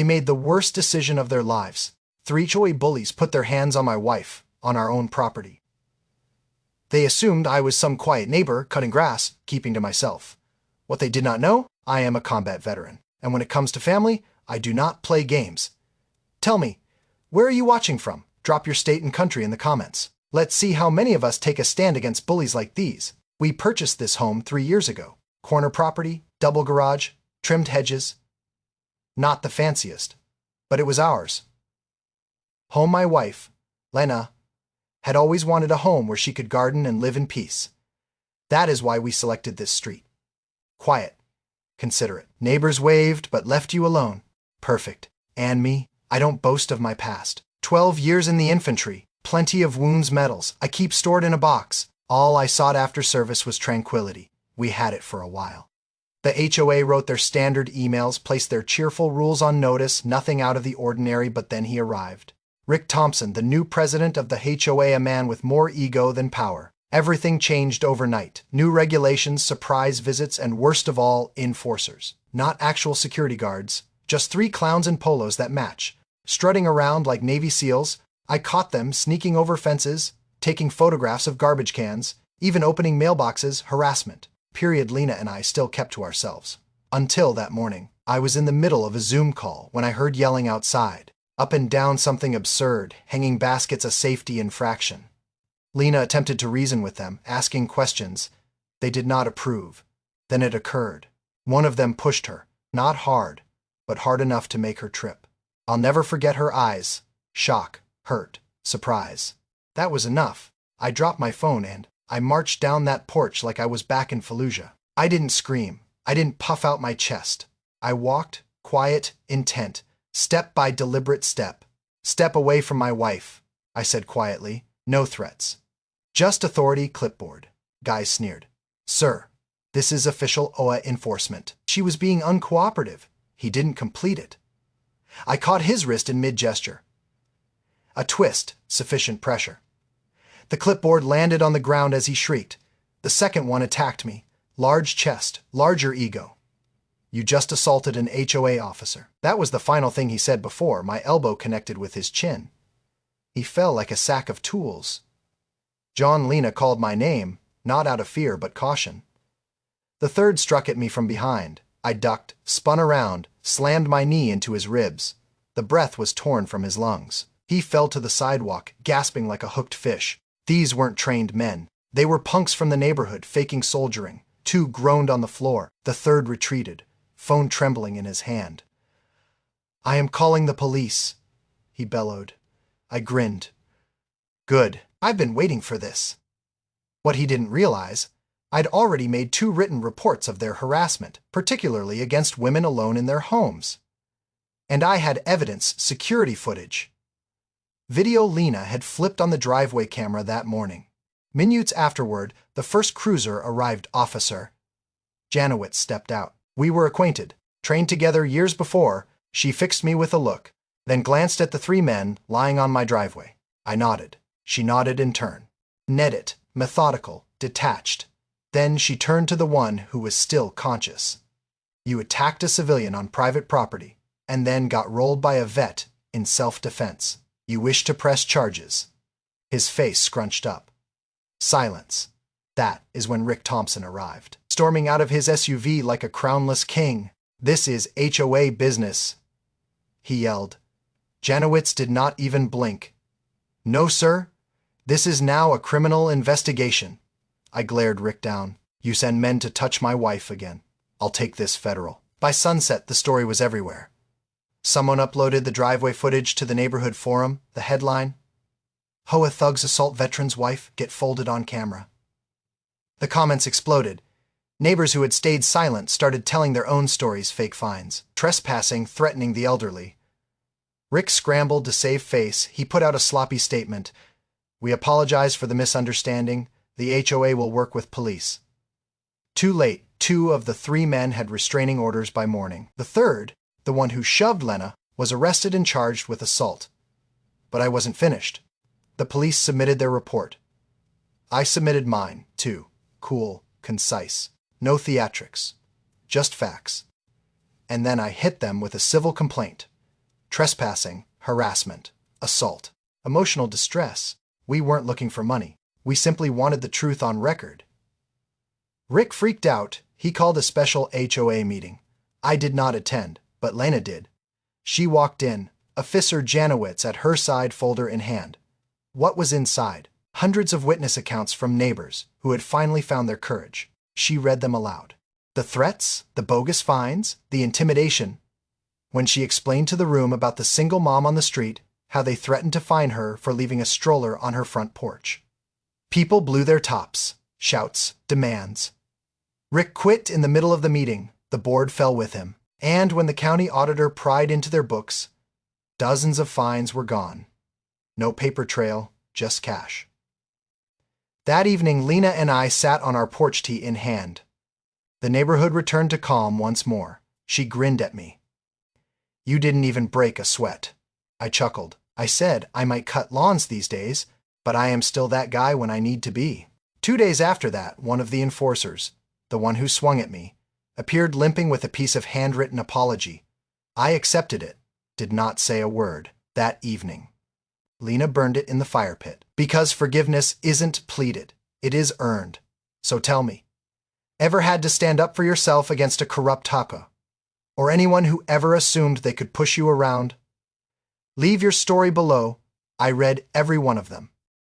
They made the worst decision of their lives. 3 HOA bullies put their hands on my wife, on our own property. They assumed I was some quiet neighbor cutting grass, keeping to myself. What they did not know, I am a combat veteran. And when it comes to family, I do not play games. Tell me, where are you watching from? Drop your state and country in the comments. Let's see how many of us take a stand against bullies like these. We purchased this home 3 years ago. Corner property, double garage, trimmed hedges. Not the fanciest, but it was ours. Home my wife, Lena, had always wanted a home where she could garden and live in peace. That is why we selected this street. Quiet, considerate. Neighbors waved but left you alone. Perfect. And me, I don't boast of my past. 12 years in the infantry, plenty of wounds medals I keep stored in a box. All I sought after service was tranquility. We had it for a while. The HOA wrote their standard emails, placed their cheerful rules on notice, nothing out of the ordinary, but then he arrived. Rick Thompson, the new president of the HOA, a man with more ego than power. Everything changed overnight. New regulations, surprise visits, and worst of all, enforcers. Not actual security guards, just 3 clowns in polos that match. Strutting around like Navy SEALs, I caught them sneaking over fences, taking photographs of garbage cans, even opening mailboxes. Harassment. Period. Lena and I still kept to ourselves. Until that morning. I was in the middle of a Zoom call when I heard yelling outside. Up and down something absurd, hanging baskets a safety infraction. Lena attempted to reason with them, asking questions. They did not approve. Then it occurred. One of them pushed her, not hard, but hard enough to make her trip. I'll never forget her eyes. Shock, hurt, surprise. That was enough. I dropped my phone and I marched down that porch like I was back in Fallujah. I didn't scream. I didn't puff out my chest. I walked, quiet, intent, step by deliberate step. Step away from my wife, I said quietly. No threats. Just authority. Clipboard. Guy sneered. Sir, this is official HOA enforcement. She was being uncooperative. He didn't complete it. I caught his wrist in mid-gesture. A twist, sufficient pressure. The clipboard landed on the ground as he shrieked. The second one attacked me. Large chest, larger ego. You just assaulted an HOA officer. That was the final thing he said before my elbow connected with his chin. He fell like a sack of tools. John. Lena called my name, not out of fear but caution. The third struck at me from behind. I ducked, spun around, slammed my knee into his ribs. The breath was torn from his lungs. He fell to the sidewalk, gasping like a hooked fish. These weren't trained men. They were punks from the neighborhood, faking soldiering. 2 groaned on the floor. The third retreated, phone trembling in his hand. I am calling the police, he bellowed. I grinned. Good. I've been waiting for this. What he didn't realize, I'd already made 2 written reports of their harassment, particularly against women alone in their homes. And I had evidence, security footage. Video. Lena had flipped on the driveway camera that morning. Minutes afterward, the first cruiser arrived. Officer Janowitz stepped out. We were acquainted, trained together years before. She fixed me with a look, then glanced at the 3 men lying on my driveway. I nodded. She nodded in turn. Netted, methodical, detached. Then she turned to the one who was still conscious. You attacked a civilian on private property, and then got rolled by a vet in self-defense. You wish to press charges. His face scrunched up. Silence. That is when Rick Thompson arrived, storming out of his SUV like a crownless king. This is HOA business, he yelled. Janowitz did not even blink. No, sir. This is now a criminal investigation. I glared Rick down. You send men to touch my wife again. I'll take this federal. By sunset, the story was everywhere. Someone uploaded the driveway footage to the neighborhood forum. The headline, HOA thugs assault veteran's wife, get folded on camera. The comments exploded. Neighbors who had stayed silent started telling their own stories. Fake fines, trespassing, threatening the elderly. Rick scrambled to save face. He put out a sloppy statement. We apologize for the misunderstanding. The HOA will work with police. Too late. 2 of the 3 men had restraining orders by morning. The third, the one who shoved Lena, was arrested and charged with assault. But I wasn't finished. The police submitted their report. I submitted mine, too. Cool, concise. No theatrics. Just facts. And then I hit them with a civil complaint. trespassing, harassment, assault, emotional distress. We weren't looking for money. We simply wanted the truth on record. Rick freaked out. He called a special HOA meeting. I did not attend, but Lena did. She walked in, Officer Janowitz at her side, folder in hand. What was inside? Hundreds of witness accounts from neighbors who had finally found their courage. She read them aloud. The threats, the bogus fines, the intimidation. When she explained to the room about the single mom on the street, how they threatened to fine her for leaving a stroller on her front porch. People blew their tops. Shouts, demands. Rick quit in the middle of the meeting. The board fell with him. And when the county auditor pried into their books, dozens of fines were gone. No paper trail, just cash. That evening, Lena and I sat on our porch, tea in hand. The neighborhood returned to calm once more. She grinned at me. You didn't even break a sweat. I chuckled. I said I might cut lawns these days, but I am still that guy when I need to be. 2 days after that, one of the enforcers, the one who swung at me, appeared limping with a piece of handwritten apology. I accepted it, did not say a word. That evening, Lena burned it in the fire pit. Because forgiveness isn't pleaded, it is earned. So tell me, ever had to stand up for yourself against a corrupt HOA? Or anyone who ever assumed they could push you around? Leave your story below. I read every one of them.